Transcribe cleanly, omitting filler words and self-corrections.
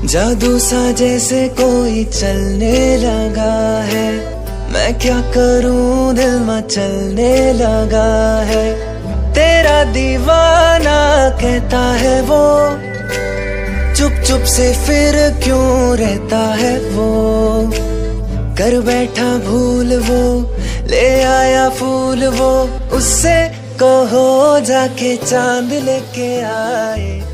जादू सा जैसे कोई चलने लगा है, मैं क्या करूं दिल मचलने लगा है। तेरा दीवाना कहता है वो, चुप चुप से फिर क्यों रहता है वो। कर बैठा भूल वो, ले आया फूल वो, उससे कहो जाके चांद लेके आए।